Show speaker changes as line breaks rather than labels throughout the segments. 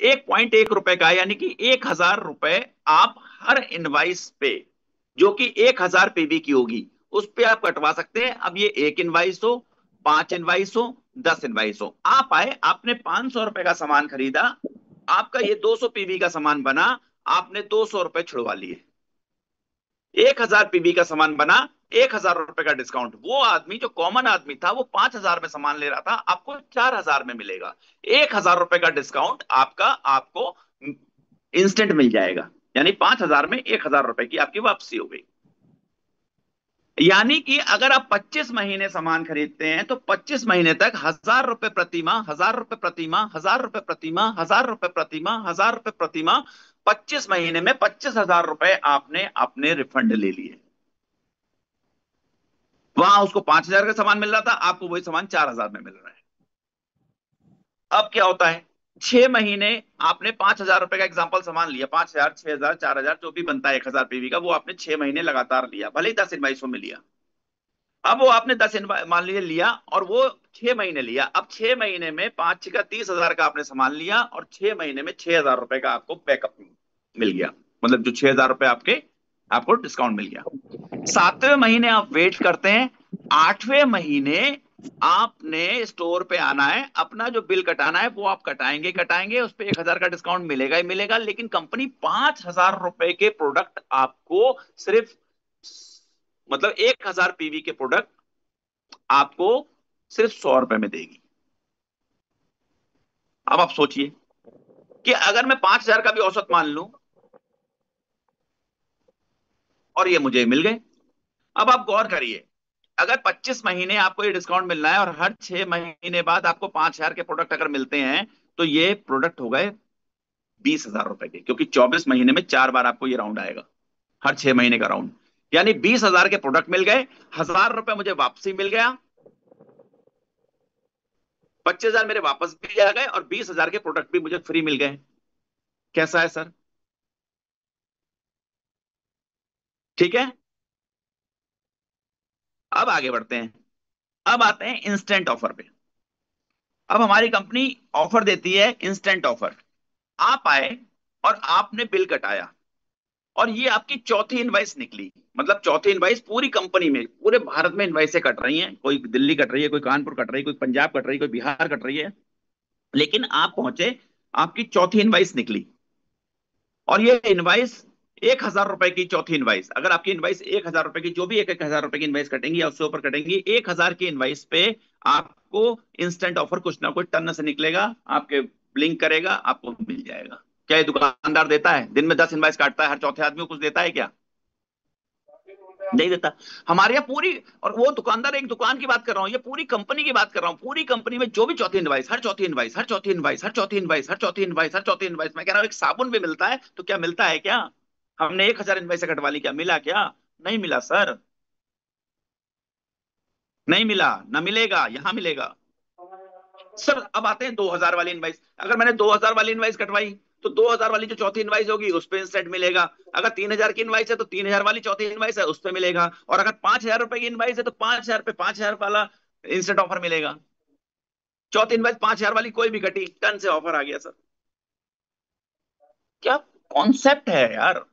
1.1 रुपए का, यानी कि 1,000 रुपए आप हर इनवाइस पे, जो कि 1,000 पीवी की होगी, उस पे आप कटवा सकते हैं। अब ये एक इनवाइस हो, 5 इनवाइस हो, 10 इनवाइस हो, आप आए, आपने 500 रुपए का सामान खरीदा, आपका ये 200 पीवी का सामान बना, आपने 200 रुपए छुड़वा लिए। 1,000 पीवी का सामान बना, 1,000 रुपए का डिस्काउंट। वो आदमी जो कॉमन आदमी था, वो 5,000 में सामान ले रहा था, आपको 4,000 में मिलेगा। 1,000 रुपए का डिस्काउंट आपका, आपको इंस्टेंट मिल जाएगा, यानी 5,000 में 1,000 रुपए की आपकी वापसी हो गई। यानी कि अगर आप 25 महीने सामान खरीदते हैं तो 25 महीने तक 1,000 रुपए प्रतिमा, 1,000 रुपए प्रतिमा, 1,000 रुपए प्रतिमा, 1,000 रुपए प्रतिमा, 1,000 रुपए प्रतिमा, 25 महीने में 25,000 रुपए आपने अपने रिफंड ले लिए। वहां उसको 5,000 का सामान मिल रहा था, आपको वही सामान 4,000 में मिल रहा है। अब क्या होता है, 6 महीने आपने 5,000 रुपए का एग्जाम्पल सामान लिया, 5,000, 6,000, 4,000, जो भी बनता है 1,000 पीवी का, वो आपने 6 महीने लगातार लिया, भले ही 10 इनवाइसों में लिया। अब वो आपने मान लीजिए लिया, और वो 6 महीने लिया। अब 6 महीने में 5 6 का 30,000 का आपने सामान लिया, और 6 महीने में 6,000 रुपए का आपको बैकअप मिल गया। मतलब जो 6,000 रुपए आपके, आपको डिस्काउंट मिल गया। 7वें महीने आप वेट करते हैं। 8वें महीने आपने स्टोर पे आना है, अपना जो बिल कटाना है वो आप कटाएंगे कटाएंगे, उस पर 1,000 का डिस्काउंट मिलेगा ही मिलेगा। लेकिन कंपनी 5,000 रुपए के प्रोडक्ट आपको सिर्फ, मतलब 1,000 पीवी के प्रोडक्ट आपको सिर्फ 100 रुपए में देगी। अब आप सोचिए कि अगर मैं 5,000 का भी औसत मान लूं और ये मुझे मिल गए। अब आप गौर करिए, अगर 25 महीने आपको ये डिस्काउंट मिलना है, और हर 6 महीने बाद आपको 5,000 के प्रोडक्ट अगर मिलते हैं, तो ये प्रोडक्ट हो गए 20,000 रुपए के, क्योंकि 24 महीने में 4 बार आपको ये राउंड आएगा, हर 6 महीने का राउंड। यानी 20,000 के प्रोडक्ट मिल गए, 1,000 रुपए मुझे वापसी मिल गया, 25,000 मेरे वापस भी आ गए, और 20,000 के प्रोडक्ट भी मुझे फ्री मिल गए। कैसा है सर? ठीक है। अब आगे बढ़ते हैं। अब आते हैं इंस्टेंट ऑफर पे। अब हमारी कंपनी ऑफर देती है इंस्टेंट ऑफर। आप आए और आपने बिल कटाया, और ये आपकी चौथी इनवाइस निकली। मतलब चौथी इनवाइस पूरी कंपनी में, पूरे भारत में इनवाइसें कट रही हैं, कोई दिल्ली कट रही है, कोई कानपुर कट रही है, कोई पंजाब कट रही है, कोई बिहार कट रही है, लेकिन आप पहुंचे, आपकी चौथी इनवाइस निकली। और ये इनवाइस 1,000 रुपए की चौथी इनवाइस, अगर आपकी इनवाइस 1,000 रुपए की, जो भी 1,000 रुपए की इनवाइस कटेंगी या उससे ऊपर कटेंगी, 1,000 की इनवाइस पे आपको इंस्टेंट ऑफर कुछ ना कुछ टन से निकलेगा, आपके ब्लिंक करेगा, आपको मिल जाएगा। क्या ये दुकानदार देता है? दिन में 10 इनवाइस काटता है, हर चौथे आदमी को कुछ देता है क्या? नहीं देता। हमारे यहाँ पूरी, और वो दुकानदार, एक दुकान की बात कर रहा हूँ, ये पूरी कंपनी की बात कर रहा हूँ, पूरी कंपनी में जो भी चौथी इनवाइस, हर चौथी इनवाइस, हर चौथी इनवाइस, हर चौथी इनवाइस, हर चौथी इनवाइस, हर चौथी इनवाइस, मैं कह रहा हूँ एक साबुन भी मिलता है तो क्या मिलता है क्या? हमने 1,000 इनवाइस से कटवा ली, क्या मिला क्या? नहीं मिला सर, नहीं मिला, ना मिलेगा, यहां मिलेगा। सर अब आते हैं 2,000 वाली इनवाइस। अगर मैंने 2,000 वाली इनवाइस कटवाई, तो 2,000 वाली जो चौथी इनवाइस होगी उस पे इंस्टेंट मिलेगा। अगर 3,000 की इनवाइस है तो 3,000 वाली चौथी इनवाइस है उस पे मिलेगा। और अगर 5,000 रुपए की इनवाइस है तो 5,000 पे 5,000 वाला इंस्टेंट ऑफर मिलेगा। चौथी इनवाइस 5,000 वाली कोई भी कटी, टन से ऑफर आ गया सर। क्या कॉन्सेप्ट है यार!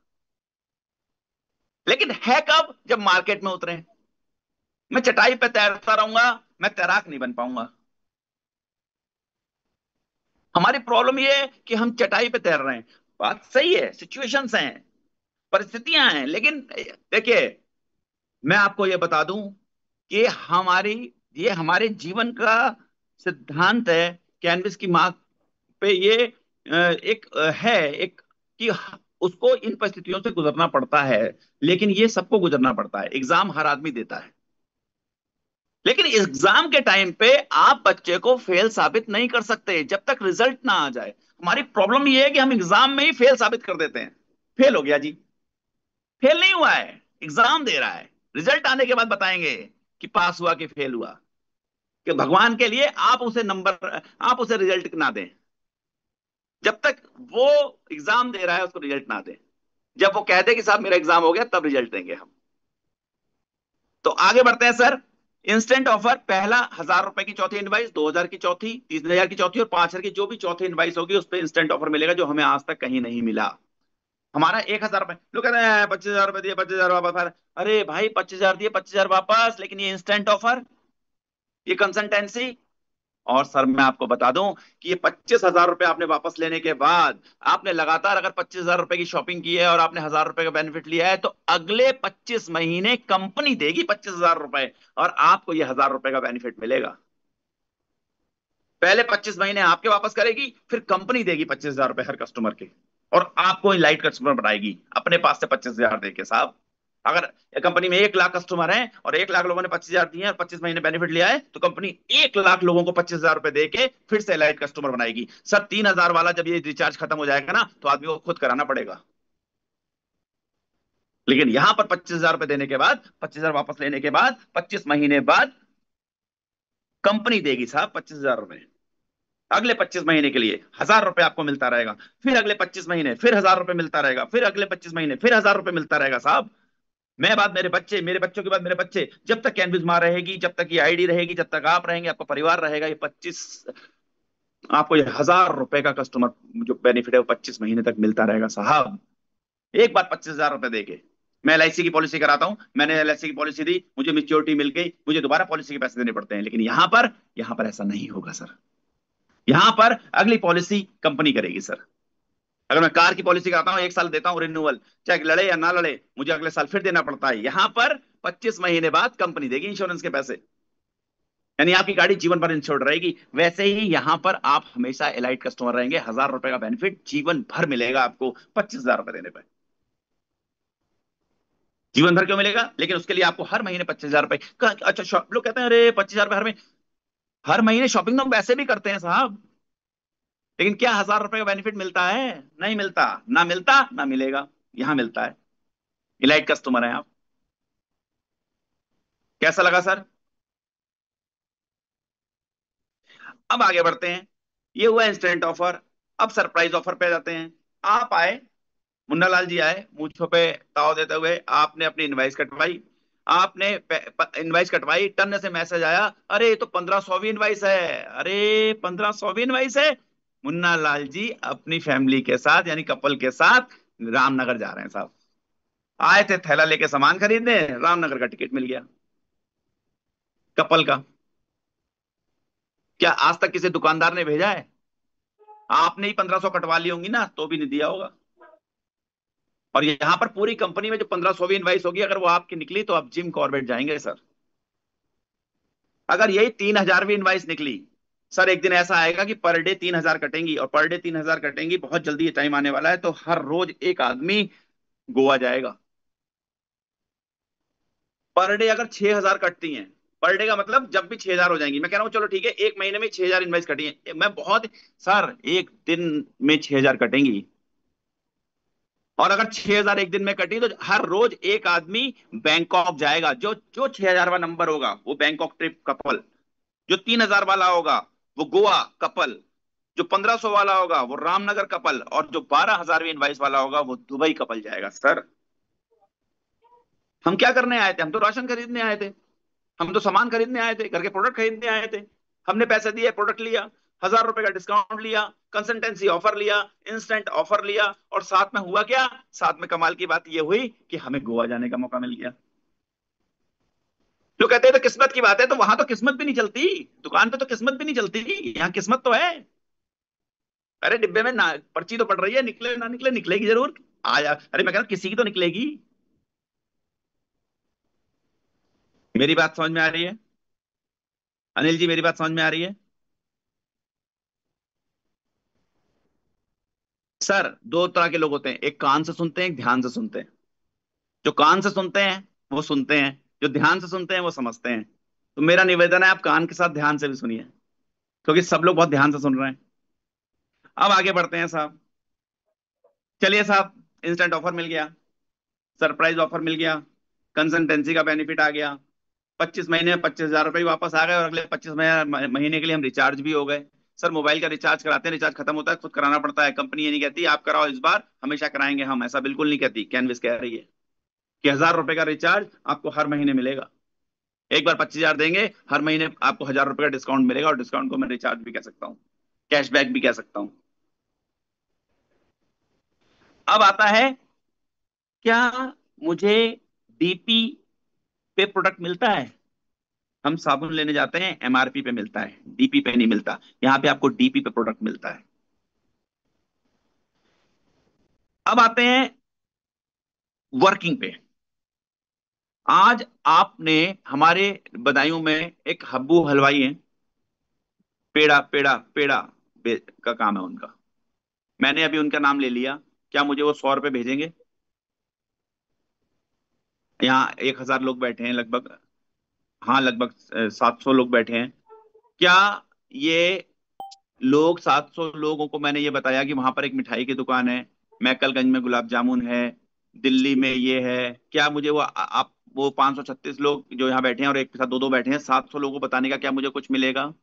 लेकिन है कब? जब मार्केट में उतरे। मैं चटाई पे तैरता रहूंगा, मैं तैराक नहीं बन पाऊंगा। हमारी प्रॉब्लम ये है कि हम चटाई पे तैर रहे हैं। बात सही है, सिचुएशंस हैं, परिस्थितियां हैं, लेकिन देखिए, मैं आपको ये बता दूं कि हमारी, ये हमारे जीवन का सिद्धांत है। कैनवस की मार्क पे ये एक है, एक, कि उसको इन परिस्थितियों से गुजरना पड़ता है। लेकिन ये सबको गुजरना पड़ता है, एग्जाम हर आदमी देता है। लेकिन एग्जाम के टाइम पे आप बच्चे को फेल साबित नहीं कर सकते जब तक रिजल्ट ना आ जाए। हमारी प्रॉब्लम ये है कि हम एग्जाम में ही फेल साबित कर देते हैं। फेल हो गया जी, फेल नहीं हुआ है, एग्जाम दे रहा है, रिजल्ट आने के बाद बताएंगे कि पास हुआ कि फेल हुआ। कि भगवान के लिए आप उसे नंबर, आप उसे रिजल्ट ना दें जब तक वो एग्जाम दे रहा है, उसको रिजल्ट ना दें। जब वो कहते कि साहब मेरा एग्जाम हो गया, तब रिजल्ट देंगे हम। तो आगे बढ़ते हैं सर। इंस्टेंट ऑफर, पहला 1,000 रुपए की चौथी इनवाइस, 2,000 की चौथी, 3,000 की चौथी और 5,000 की जो भी चौथी इनवाइस होगी उस पर इंस्टेंट ऑफर मिलेगा, जो हमें आज तक कहीं नहीं मिला। हमारा 1,000 रुपए, लोग कहते हैं 25,000 रुपए दिए, 25,000 वापस। अरे भाई 25,000 दिए, 25,000 वापस, लेकिन ये इंस्टेंट ऑफर, ये कंसल्टेंसी। और सर मैं आपको बता दूं कि ये 25,000 रुपए आपने वापस लेने के बाद, आपने लगातार अगर 25,000 रुपए की शॉपिंग की है और आपने 1,000 रुपए का बेनिफिट लिया है, तो अगले 25 महीने कंपनी देगी 25,000 रुपए, और आपको ये 1,000 रुपए का बेनिफिट मिलेगा। पहले 25 महीने आपके वापस करेगी, फिर कंपनी देगी 25,000 रुपए हर कस्टमर के, और आपको लाइट कस्टमर बनाएगी अपने पास से 25,000 देके साहब। अगर कंपनी में 1 लाख कस्टमर हैं और 1 लाख लोगों ने 25,000 दिए हैं और 25 महीने बेनिफिट लिया है, तो कंपनी 1 लाख लोगों को 25,000 रुपए दे के फिर से लाइट कस्टमर बनाएगी। सर 3,000 वाला जब ये रिचार्ज खत्म हो जाएगा ना, तो आदमी को खुद कराना पड़ेगा। लेकिन यहां पर 25,000 रुपए देने के बाद, 25,000 वापस लेने के बाद, 25 महीने बाद कंपनी देगी साहब 25,000 रुपए। अगले 25 महीने के लिए 1,000 रुपए आपको मिलता रहेगा, फिर अगले 25 महीने फिर 1,000 रुपए मिलता रहेगा, फिर अगले 25 महीने फिर 1,000 रुपए मिलता रहेगा साहब। मैं बात, मेरे बच्चे, मेरे बच्चों के बाद मेरे बच्चे, जब तक कैनविस माँ रहेगी, जब तक ये आईडी रहेगी, जब तक आप रहेंगे, आपका परिवार रहेगा, ये 25, आपको ये 1,000 रुपए का कस्टमर जो बेनिफिट है वो 25 महीने तक मिलता रहेगा साहब। एक बार 25,000 रुपए देके, मैं एलआईसी की पॉलिसी कराता हूं, मैंने एलआईसी की पॉलिसी दी, मुझे मेच्योरिटी मिल गई, मुझे दोबारा पॉलिसी के पैसे देने पड़ते हैं, लेकिन यहां पर ऐसा नहीं होगा सर। यहां पर अगली पॉलिसी कंपनी करेगी सर। अगर मैं कार की पॉलिसी कराता हूँ, 1 साल देता हूँ रिन्यूअल, चाहे लड़े या ना लड़े, मुझे अगले साल फिर देना पड़ता है। यहां पर 25 महीने बाद कंपनी देगी इंश्योरेंस के पैसे, यानी आपकी गाड़ी जीवन भर इंश्योर्ड रहेगी। वैसे ही यहां पर आप हमेशा एलाइट कस्टमर रहेंगे, 1,000 रुपए का बेनिफिट जीवन भर मिलेगा आपको 25,000 रुपए देने पर। जीवन भर क्यों मिलेगा? लेकिन उसके लिए आपको हर महीने 25,000 रुपए अच्छा लोग कहते हैं अरे 25,000 रुपए हर महीने, हर महीने शॉपिंग तो हम वैसे भी करते हैं साहब, लेकिन क्या 1,000 रुपए का बेनिफिट मिलता है? नहीं मिलता, ना मिलता ना मिलेगा। यहां मिलता है। इलाइट कस्टमर है आप। कैसा लगा सर? अब आगे बढ़ते हैं। ये हुआ इंस्टेंट ऑफर। अब सरप्राइज ऑफर पे जाते हैं। आप आए, मुन्ना लाल जी आए मूंछों पे ताव देते हुए, आपने अपनी इनवाइस कटवाई, आपने इनवाइस कटवाई, टन से मैसेज आया, अरे ये तो 1,500वीं इनवाइस है। अरे 1,500वीं इनवाइस है। मुन्ना लाल जी अपनी फैमिली के साथ, यानी कपल के साथ रामनगर जा रहे हैं साहब। आए थे थैला लेके सामान खरीदने, रामनगर का टिकट मिल गया कपल का। क्या आज तक किसी दुकानदार ने भेजा है? आपने ही 1,500 कटवा ली होंगी ना, तो भी नहीं दिया होगा। और यहाँ पर पूरी कंपनी में जो 1,500वीं इनवाइस होगी, अगर वो आपकी निकली, तो आप जिम कॉर्बेट जाएंगे सर। अगर यही 3,000वीं इनवाइस निकली, सर एक दिन ऐसा आएगा कि पर डे 3,000 कटेंगी, और पर डे 3,000 कटेंगी, बहुत जल्दी ये टाइम आने वाला है, तो हर रोज एक आदमी गोवा जाएगा। पर डे अगर 6,000 कटती हैं, पर डे का मतलब जब भी 6,000 हो जाएंगी, मैं कह रहा हूँ चलो ठीक है, एक महीने में 6,000 इनवाइस कटी है, मैं बहुत, सर एक दिन में 6,000 कटेंगी, और अगर 6,000 एक दिन में कटी, तो हर रोज एक आदमी बैंकॉक जाएगा। जो जो 6,000वां नंबर होगा वो बैंकॉक ट्रिप कपल, जो 3,000 वाला होगा वो गोवा कपल, जो 1,500 वाला होगा वो रामनगर कपल, और जो 12,000वीं इनवाइस वाला होगा वो दुबई कपल जाएगा सर। हम क्या करने आए थे? हम तो राशन खरीदने आए थे, हम तो सामान खरीदने आए थे, घर के प्रोडक्ट खरीदने आए थे। हमने पैसे दिए, प्रोडक्ट लिया, 1,000 रुपए का डिस्काउंट लिया, कंसल्टेंसी ऑफर लिया, इंस्टेंट ऑफर लिया, और साथ में हुआ क्या? साथ में कमाल की बात यह हुई कि हमें गोवा जाने का मौका मिल गया। जो कहते हैं तो किस्मत की बात है, तो वहां तो किस्मत भी नहीं चलती, दुकान पे तो किस्मत भी नहीं चलती, यहाँ किस्मत तो है। अरे डिब्बे में ना पर्ची तो पड़ रही है, निकले ना निकले, निकलेगी जरूर। आया, अरे मैं कह रहा हूं किसी की तो निकलेगी। मेरी बात समझ में आ रही है? अनिल जी मेरी बात समझ में आ रही है? सर दो तरह के लोग होते हैं, एक कान से सुनते हैं, एक ध्यान से सुनते हैं। जो कान से सुनते हैं वो सुनते हैं, जो ध्यान से सुनते हैं वो समझते हैं। तो मेरा निवेदन है आप कान के साथ ध्यान से भी सुनिए, क्योंकि सब लोग बहुत ध्यान से सुन रहे हैं। अब आगे बढ़ते हैं साहब। चलिए साहब, इंस्टेंट ऑफर मिल गया, सरप्राइज ऑफर मिल गया, कंसल्टेंसी का बेनिफिट आ गया, 25 महीने में 25,000 रुपये वापस आ गए, और अगले 25 महीने के लिए हम रिचार्ज भी हो गए। सर मोबाइल का रिचार्ज कराते हैं, रिचार्ज खत्म होता है खुद कराना पड़ता है, कंपनी ये नहीं कहती आप कराओ इस बार, हमेशा कराएंगे हम, ऐसा बिल्कुल नहीं कहती। कैनविस कह रही है कि 1,000 रुपए का रिचार्ज आपको हर महीने मिलेगा। एक बार 25,000 देंगे, हर महीने आपको 1,000 रुपए का डिस्काउंट मिलेगा, और डिस्काउंट को मैं रिचार्ज भी कह सकता हूँ, कैशबैक भी कह सकता हूँ। अब आता है, क्या मुझे डीपी पे प्रोडक्ट मिलता है? हम साबुन लेने जाते हैं, एमआरपी पे मिलता है, डीपी पे नहीं मिलता। यहाँ पे आपको डीपी पे प्रोडक्ट मिलता है। अब आते हैं वर्किंग पे। आज आपने, हमारे बदायूं में एक हब्बू हलवाई है, पेड़ा पेड़ा पेड़ा का काम है उनका। मैंने अभी उनका नाम ले लिया, क्या मुझे वो 100 रुपये भेजेंगे? यहाँ 1,000 लोग बैठे हैं लगभग, हाँ लगभग 700 लोग बैठे हैं। क्या ये लोग, 700 लोगों को मैंने ये बताया कि वहां पर एक मिठाई की दुकान है, मैकलगंज में गुलाब जामुन है, दिल्ली में ये है, क्या मुझे वो आप वो 536 लोग जो यहाँ बैठे हैं और एक के साथ दो दो बैठे हैं, 700 लोगों को बताने का क्या मुझे कुछ मिलेगा?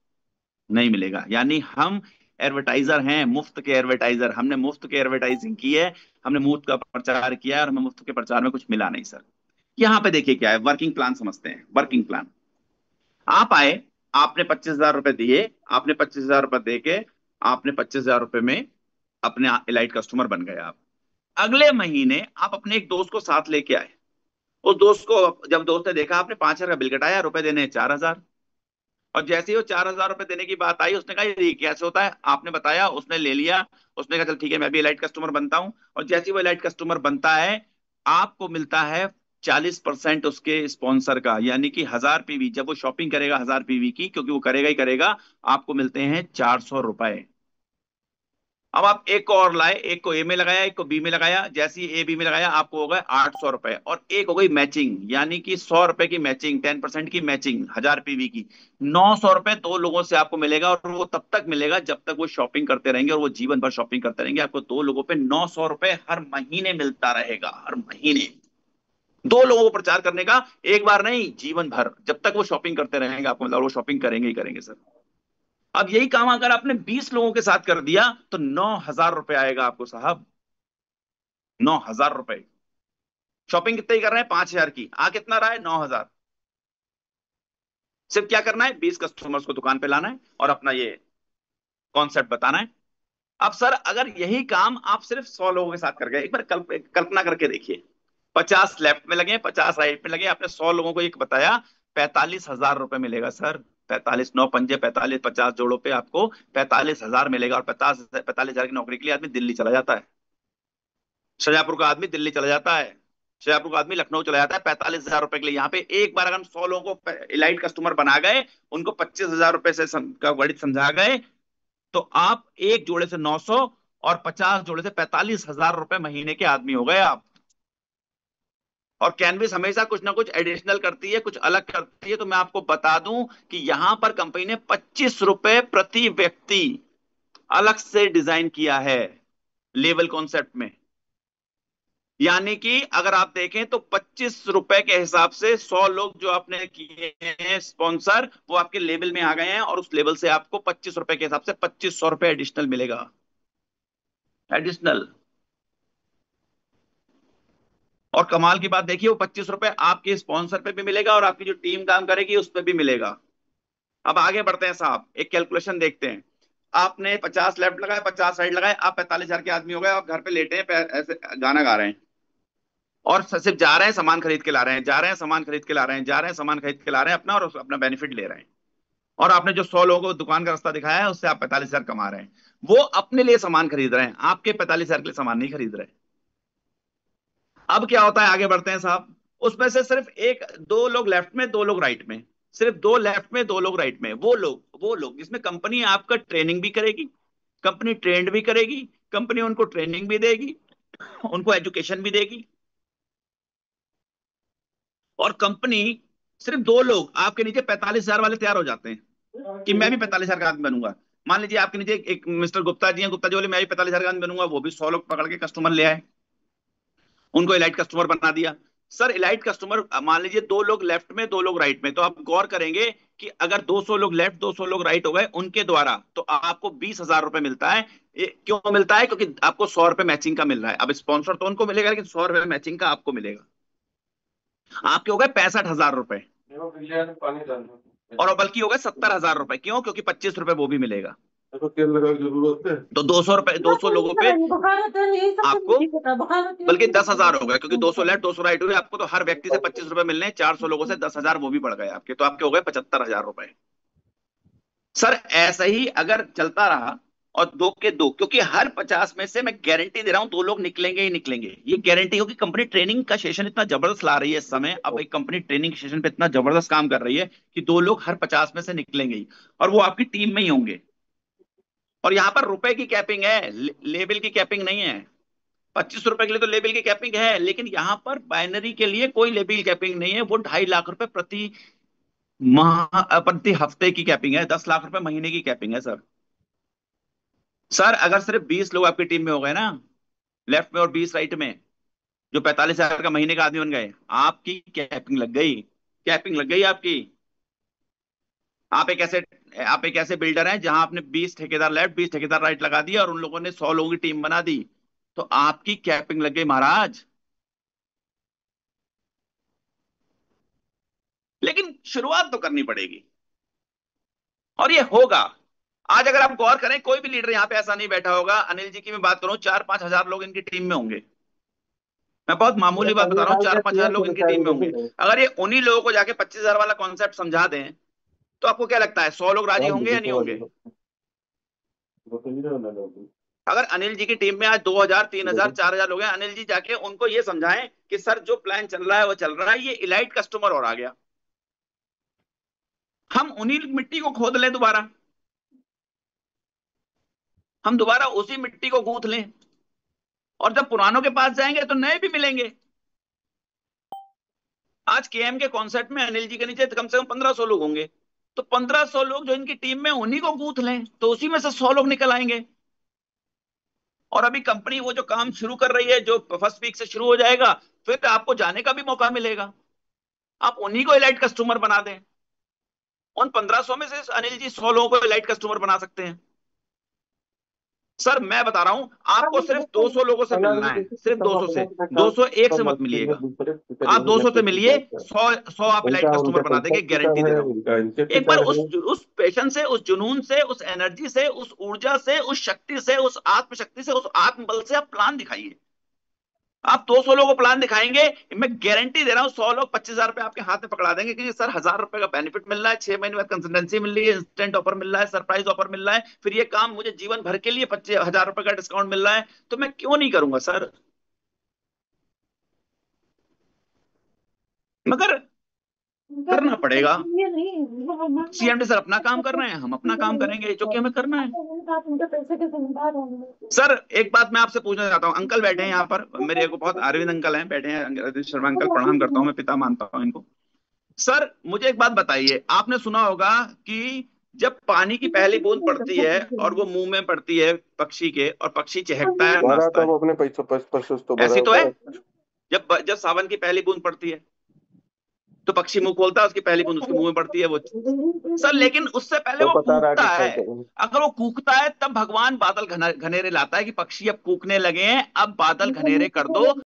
नहीं मिलेगा। यानी हम एडवर्टाइजर हैं, मुफ्त के एडवर्टाइजर, हमने मुफ्त के एडवर्टाइजिंग की है, हमने मुफ्त का प्रचार किया है, और हमें मुफ्त के प्रचार में कुछ मिला नहीं सर। यहाँ पे देखिए क्या है, वर्किंग प्लान समझते हैं। वर्किंग प्लान, आप आए, आपने 25,000 रुपए दिए, आपने 25,000 रुपए दे के, आपने 25,000 रुपए में अपने इलाइट कस्टमर बन गए आप। अगले महीने आप अपने एक दोस्त को साथ लेके आए। उस दोस्त को, जब दोस्त ने देखा आपने 5,000 का बिल कटाया, रुपए देने हैं 4,000, और जैसे ही वो 4,000 रुपए देने की बात आई, उसने कहा ये कैसे होता है, आपने बताया, उसने ले लिया। उसने कहा चल ठीक है, मैं भी इलाइट कस्टमर बनता हूँ। और जैसे ही वो इलाइट कस्टमर बनता है, आपको मिलता है 40% उसके स्पॉन्सर का, यानी कि 1,000 पीवी, जब वो शॉपिंग करेगा 1,000 पीवी की, क्योंकि वो करेगा ही करेगा, आपको मिलते हैं 400 रुपए। अब आप एक को और लाए, एक को ए में लगाया, एक को बी में लगाया, जैसे ही ए बी में लगाया आपको हो गए 800 रुपए, और एक हो गई मैचिंग, यानी कि 100 रुपए की मैचिंग, 10% की मैचिंग, 1,000 पीवी की। 900 रुपए दो लोगों से आपको मिलेगा, और वो तब तक मिलेगा जब तक वो शॉपिंग करते रहेंगे, और वो जीवन भर शॉपिंग करते रहेंगे। आपको दो लोगों पे 900 रुपए हर महीने मिलता रहेगा, हर महीने। दो लोगों को प्रचार करने का, एक बार नहीं, जीवन भर, जब तक वो शॉपिंग करते रहेंगे आपको मतलब, वो शॉपिंग करेंगे ही करेंगे सर। अब यही काम अगर आपने 20 लोगों के साथ कर दिया, तो 9,000 रुपए आएगा आपको साहब, 9,000 रुपए। शॉपिंग कितने की कर रहे हैं? 5,000 की, आ कितना रहा है? 9,000। सिर्फ क्या करना है, 20 कस्टमर्स को दुकान पे लाना है, और अपना ये कॉन्सेप्ट बताना है। अब सर अगर यही काम आप सिर्फ 100 लोगों के साथ कर गए, एक बार कल्पना करके देखिए, 50 लेफ्ट में लगे, 50 राइट में लगे, आपने 100 लोगों को एक बताया, 45,000 रुपए मिलेगा सर। 45, 9 पंजे 45, 50 जोड़ों पे आपको 45,000 मिलेगा। और 45,000 की नौकरी के लिए आदमी दिल्ली चला जाता है, शाहजहांपुर का आदमी दिल्ली चला जाता है, शाहजहांपुर का आदमी लखनऊ चला जाता है 45,000 रुपए के लिए। यहाँ पे एक बार अगर हम 100 लोगों को इलाइट कस्टमर बना गए, उनको 25,000 रुपए से का गणित समझा गए, तो आप एक जोड़े से 900, और 50 जोड़े से 45,000 रुपए महीने के आदमी हो गए आप। और कैनविस हमेशा कुछ ना कुछ एडिशनल करती है, कुछ अलग करती है। तो मैं आपको बता दूं कि यहां पर कंपनी ने 25 रुपए प्रति व्यक्ति अलग से डिजाइन किया है, लेवल कॉन्सेप्ट में। यानी कि अगर आप देखें तो 25 रुपए के हिसाब से 100 लोग जो आपने किए हैं स्पॉन्सर, वो आपके लेवल में आ गए हैं, और उस लेवल से आपको 25 रुपए के हिसाब से 2,500 रुपए एडिशनल मिलेगा, एडिशनल। और कमाल की बात देखिए, वो 25 रुपए आपके स्पॉन्सर पे भी मिलेगा, और आपकी जो टीम काम करेगी उस पर भी मिलेगा। अब आगे बढ़ते हैं साहब, एक कैलकुलेशन देखते हैं। आपने 50 लेफ्ट लगाए, 50 राइट लगाए, आप 45,000 के आदमी हो गए, आप घर पे लेटे हैं, ऐसे गाना गा रहे हैं, और सिर्फ जा रहे हैं सामान खरीद के ला रहे हैं, जा रहे हैं सामान खरीद के ला रहे हैं, जा रहे हैं सामान खरीद के ला रहे हैं अपना, और अपना बेनिफिट ले रहे हैं। और आपने जो 100 लोगों को दुकान का रास्ता दिखाया है, उससे आप 45,000 कमा रहे हैं। वो अपने लिए सामान खरीद रहे हैं, आपके 45,000 के लिए सामान नहीं खरीद रहे। अब क्या होता है, आगे बढ़ते हैं साहब। उसमें से सिर्फ एक दो लोग लेफ्ट में, दो लोग राइट में, सिर्फ दो लेफ्ट में, दो लोग राइट में, वो लोग जिसमें कंपनी आपका ट्रेनिंग भी करेगी, कंपनी ट्रेंड भी करेगी, कंपनी उनको ट्रेनिंग भी देगी, उनको एजुकेशन भी देगी। और कंपनी, सिर्फ दो लोग आपके नीचे 45,000 वाले तैयार हो जाते हैं कि मैं भी 45,000 का आदमी बनूंगा। मान लीजिए आपके नीचे एक मिस्टर गुप्ता जी हैं, गुप्ता जी बोले मैं भी 45,000 का आदमी बनूंगा, वो भी 100 लोग पकड़ के कस्टमर ले आए, उनको इलाइट कस्टमर बना दिया। सर इलाइट कस्टमर, मान लीजिए दो लोग लेफ्ट में, दो लोग राइट में, तो आप गौर करेंगे कि अगर 200 लोग लेफ्ट, 200 लोग राइट हो गए उनके द्वारा, तो आपको 20,000 रुपए मिलता है। क्यों मिलता है? क्योंकि आपको 100 रुपए मैचिंग का मिल रहा है। अब स्पॉन्सर तो उनको मिलेगा, लेकिन 100 रुपए मैचिंग का आपको मिलेगा। आपके हो गए 65,000 रुपए।
देखो बिल्लियाँ ने पानी डाल दिया।
और बल्कि होगा 70,000 रुपए। क्यों? क्योंकि 25 रुपए वो भी मिलेगा।
देखो तेल लगाने की जरूरत है।
तो 200 रुपए, 200 लोगों पे
बुखार होता है यही सब तो
आपको,
मुझे पता है, बुखार होती है
बल्कि
नहीं
10,000 हो गए, क्योंकि
तो
200 लेफ्ट 200 राइट हुए आपको, तो हर व्यक्ति से 25 रुपए मिलने हैं। 400 लोगों से 10,000 वो भी बढ़ गए आपके, तो आपके हो गए 75,000 रुपए। सर ऐसा ही अगर चलता रहा, और दो के दो, क्योंकि हर 50 में से मैं गारंटी दे रहा हूं 2 लोग निकलेंगे ही निकलेंगे, ये गारंटी होगी। कंपनी ट्रेनिंग का सेशन इतना जबरदस्त ला रही है इस समय, अब एक कंपनी ट्रेनिंग सेशन पे इतना जबरदस्त काम कर रही है कि 2 लोग हर 50 में से निकलेंगे ही, और वो आपकी टीम में ही होंगे। और यहाँ पर रुपए की कैपिंग है, लेवल की कैपिंग नहीं है। 25 रुपए के लिए तो लेवल की कैपिंग है, लेकिन यहाँ पर बाइनरी के लिए कोई लेवल कैपिंग नहीं है। वो 2.5 लाख रुपए प्रति माह, प्रति हफ्ते की कैपिंग है। 10 लाख रुपए महीने की कैपिंग है सर। सर अगर सिर्फ 20 लोग आपकी टीम में हो गए ना, लेफ्ट में और 20 राइट में, जो 45,000 का महीने का आदमी बन गए, आपकी कैपिंग लग गई। कैपिंग लग गई आपकी। आप एक ऐसे आप एक ऐसे बिल्डर हैं जहां आपने 20 ठेकेदार लेफ्ट 20 ठेकेदार राइट लगा दिया, और उन लोगों ने 100 लोगों की टीम बना दी, तो आपकी कैपिंग लग गई महाराज। लेकिन शुरुआत तो करनी पड़ेगी, और ये होगा। आज अगर आप गौर करें, कोई भी लीडर यहाँ पे ऐसा नहीं बैठा होगा, अनिल जी की मैं बात करूं, 4-5 हजार लोग इनकी टीम में होंगे। मैं बहुत मामूली बात बता रहा हूँ, 4-5 हजार लोग इनकी टीम में होंगे। अगर ये उन्हीं लोगों को जाके 25,000 वाला कॉन्सेप्ट समझा दें, तो आपको क्या लगता है 100 लोग राजी होंगे या नहीं होंगे? अगर अनिल जी की टीम में आज 2,000 3,000 4,000 लोग हैं, अनिल जी जाके उनको ये समझाएं कि सर जो प्लान चल रहा है वो चल रहा है, ये इलाइट कस्टमर और आ गया, हम उन्हीं मिट्टी को खोद लें दोबारा, हम दोबारा उसी मिट्टी को गूंथ लें, और जब पुरानों के पास जाएंगे तो नए भी मिलेंगे। आज केएम के कॉन्सेप्ट में अनिल जी के नीचे कम से कम 1,500 लोग होंगे, तो 1,500 लोग जो इनकी टीम में, उन्हीं को गूंथ लें, तो उसी में से 100 लोग निकल आएंगे। और अभी कंपनी वो जो काम शुरू कर रही है, जो फर्स्ट वीक से शुरू हो जाएगा, फिर आपको जाने का भी मौका मिलेगा। आप उन्हीं को इलाइट कस्टमर बना दें। उन 1,500 में से अनिल जी 100 लोगों को इलाइट कस्टमर बना सकते हैं। सर मैं बता रहा हूं, आपको सिर्फ 200 लोगों से मिलना है, सिर्फ 200 से। 201 से मत मिलिएगा। आप 200 से मिलिए, 100 आप इलाइट
उनका
कस्टमर
उनका
बना
पैसा
देंगे,
किताब
गारंटी दे
है,
रहा हूं।
उनका इनके
एक बार
किताब है।
उस पैशन से, उस जुनून से, उस एनर्जी से, उस ऊर्जा से, उस शक्ति से, उस आत्मशक्ति से, उस आत्मबल से आप प्लान दिखाइए। आप 200 लोगों को प्लान दिखाएंगे, मैं गारंटी दे रहा हूँ 100 लोग 25,000 रुपए आपके हाथ में पकड़ा देंगे, क्योंकि सर 1,000 रुपए का बेनिफिट मिल रहा है, 6 महीने बाद कंसल्टेंसी मिल रही है, इंस्टेंट ऑफर मिल रहा है, सरप्राइज ऑफर मिल रहा है, फिर ये काम मुझे जीवन भर के लिए 25,000 रुपए का डिस्काउंट मिल रहा है, तो मैं क्यों नहीं करूंगा सर? मगर करना पड़ेगा।
ये नहीं
सीएमडी सर अपना काम कर रहे हैं, हम अपना काम करेंगे जो कि हमें करना है।
उनके पैसे के जिम्मेदार होंगे।
सर एक बात मैं आपसे पूछना चाहता हूँ, अंकल बैठे हैं यहाँ पर, मेरे को बहुत, अरविंद अंकल हैं बैठे हैं, अरविंद शर्मा अंकल, प्रणाम करता हूँ, मैं पिता मानता हूँ इनको। सर मुझे एक बात बताइए, आपने सुना होगा कि जब पानी की पहली बूंद पड़ती है और वो मुंह में पड़ती है पक्षी के, और पक्षी चहकता है और
भरा
नाचता
था
है,
वो अपने पैसों पैसों तो भरा
ऐसी तो है।
होगा।
जब जब सावन की पहली बूंद पड़ती है, तो पक्षी मुंह खोलता है, उसकी पहली बूंद उसके मुंह में पड़ती है वो। सर लेकिन उससे पहले
तो
वो
बता रहा
कूकता
कि
है।
पैसे।
अगर वो कूकता है, तब भगवान बादल घनेरे लाता है कि पक्षी अब कूकने लगे हैं, अब बादल घनेरे कर दो।